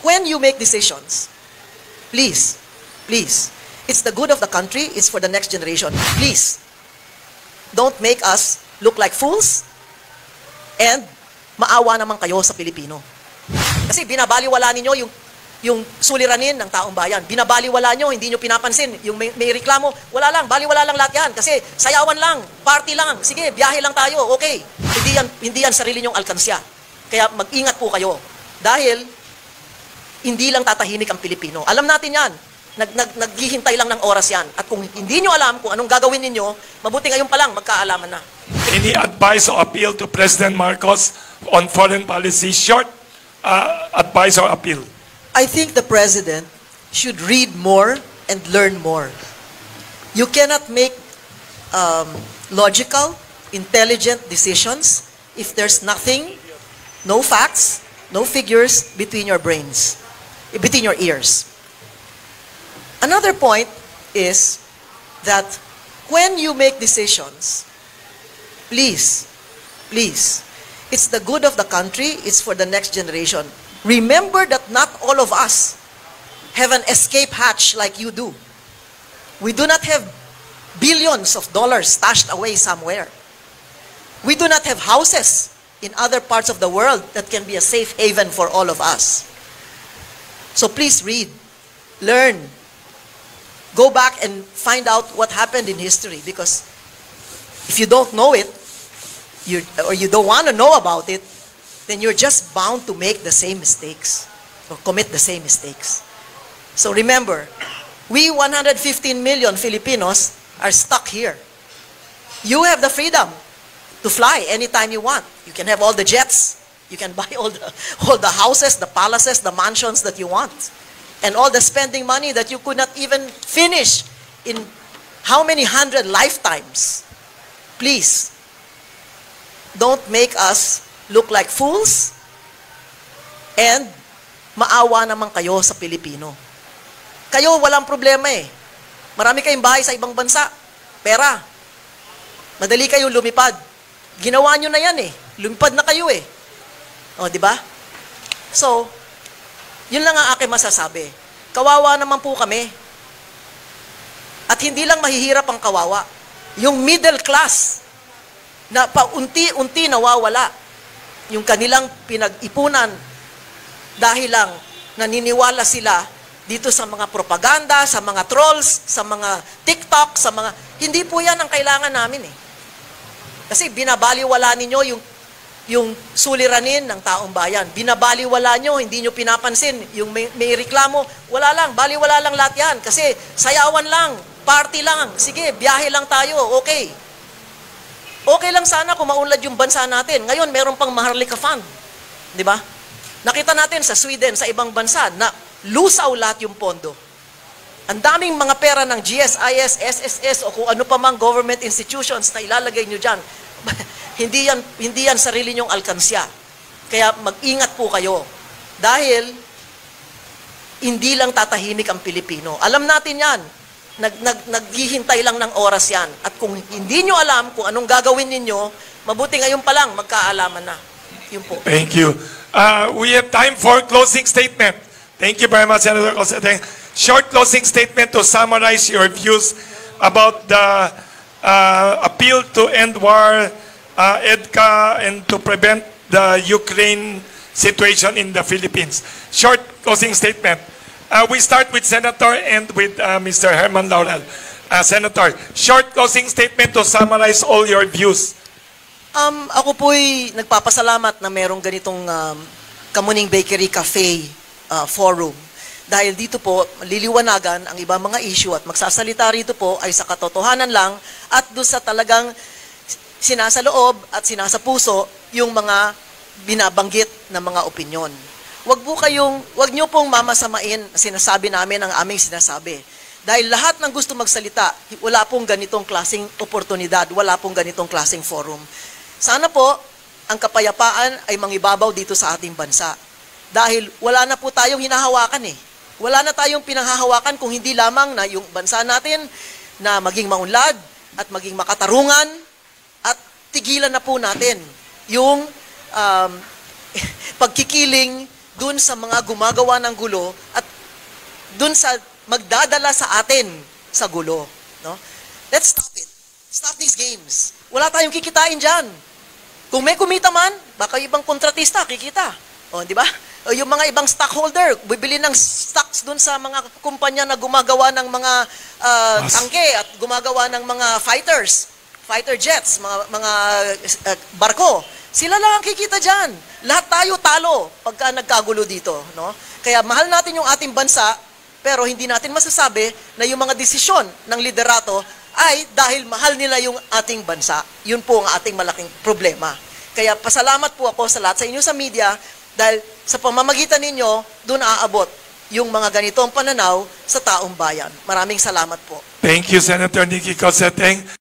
when you make decisions, please, please, it's the good of the country, it's for the next generation. Please, don't make us look like fools and maawa naman kayo sa Pilipino. Kasi binabaliwala ninyo yung suliranin ng taong bayan. Binabaliwala nyo, hindi nyo pinapansin. Yung may reklamo, wala lang, baliwala lang lahat yan. Kasi sayawan lang, party lang, sige, biyahe lang tayo, okay. Hindi yan sarili nyong alkansya. Kaya mag-ingat po kayo. Dahil, hindi lang tatahimik ang Pilipino. Alam natin yan. Naghihintay lang ng oras yan. At kung hindi nyo alam kung anong gagawin ninyo, mabuti ngayon pa lang, magkaalaman na. Any advice or appeal to President Marcos on foreign policy? Short advice or appeal? I think the President should read more and learn more. You cannot make logical, intelligent decisions if there's nothing, no facts, no figures between your brains, between your ears. Another point is that when you make decisions, please, please, it's the good of the country, it's for the next generation. Remember that not all of us have an escape hatch like you do. We do not have billions of dollars stashed away somewhere. We do not have houses in other parts of the world that can be a safe haven for all of us. So please read, learn, go back and find out what happened in history, because if you don't know it, or you don't want to know about it, then you're just bound to make the same mistakes or commit the same mistakes. So remember, we 115 million Filipinos are stuck here. You have the freedom to fly anytime you want. You can have all the jets. You can buy all the houses, the palaces, the mansions that you want. And all the spending money that you could not even finish in how many 100 lifetimes. Please, don't make us look like fools and maawa naman kayo sa Pilipino. Kayo walang problema eh. Marami kayong bahay sa ibang bansa. Pera. Madali kayo lumipad. Ginawa nyo na yan eh. Lumipad na kayo eh. O, di ba? So, yun lang ang aking masasabi. Kawawa naman po kami. At hindi lang mahihirap ang kawawa. Yung middle class na paunti-unti nawawala. Yung kanilang pinag-ipunan dahil lang naniniwala sila dito sa mga propaganda, sa mga trolls, sa mga TikTok, sa mga... Hindi po yan ang kailangan namin eh. Kasi binabaliwala ninyo yung suliranin ng taong bayan. Binabaliwala nyo, hindi nyo pinapansin. Yung may reklamo, wala lang, baliwala lang lahat yan. Kasi sayawan lang, party lang, sige, biyahe lang tayo, okay. Okay lang sana kung maunlad yung bansa natin. Ngayon, meron pang Maharlika Fund. Di ba? Nakita natin sa Sweden, sa ibang bansa, na lusaw lahat yung pondo. Ang daming mga pera ng GSIS, SSS, o kung ano pa mang government institutions na ilalagay nyo dyan. hindi yan sarili nyong alkansya. Kaya mag-ingat po kayo. Dahil, hindi lang tatahimik ang Pilipino. Alam natin yan. Naghihintay lang ng oras yan. At kung hindi nyo alam kung anong gagawin ninyo, mabuti ngayon pa lang, magkaalaman na. Yun po. Thank you. We have time for closing statement. Thank you very much, Senator Cosette. Short closing statement to summarize your views about the appeal to end war, EDCA, and to prevent the Ukraine situation in the Philippines. Short closing statement. We start with Senator and with Mr. Herman Laurel. Senator, short closing statement to summarize all your views. Ako po'y nagpapasalamat na merong ganitong Kamuning Bakery Cafe forum. Dahil dito po, liliwanagan ang ibang mga issue at magsasalita rito po ay sa katotohanan lang at doon sa talagang sinasaloob at sinasapuso yung mga binabanggit na mga opinyon. Wag niyo pong mamasamain sinasabi namin ang aming sinasabi. Dahil lahat ng gusto magsalita, wala pong ganitong klaseng oportunidad, wala pong ganitong klaseng forum. Sana po, ang kapayapaan ay mangibabaw dito sa ating bansa. Dahil wala na po tayong hinahawakan eh. Wala na tayong pinanghahawakan kung hindi lamang na yung bansa natin na maging maunlad at maging makatarungan at tigilan na po natin yung pagkikiling dun sa mga gumagawa ng gulo at dun sa magdadala sa atin sa gulo. No? Let's stop it. Stop these games. Wala tayong kikitain dyan. Kung may kumita man, baka ibang kontratista kikita. O, di ba? O, yung mga ibang stockholder, bibili ng stocks dun sa mga kumpanya na gumagawa ng mga tangke at gumagawa ng mga fighter jets, mga barko. Sila lang ang kikita dyan. Lahat tayo talo pagka nagkagulo dito. No? Kaya mahal natin yung ating bansa, pero hindi natin masasabi na yung mga desisyon ng liderato ay dahil mahal nila yung ating bansa. Yun po ang ating malaking problema. Kaya pasalamat po ako sa lahat sa inyo sa media dahil sa pamamagitan ninyo, doon aabot yung mga ganitong pananaw sa taong bayan. Maraming salamat po. Thank you, Senator Nikki Cosseteng.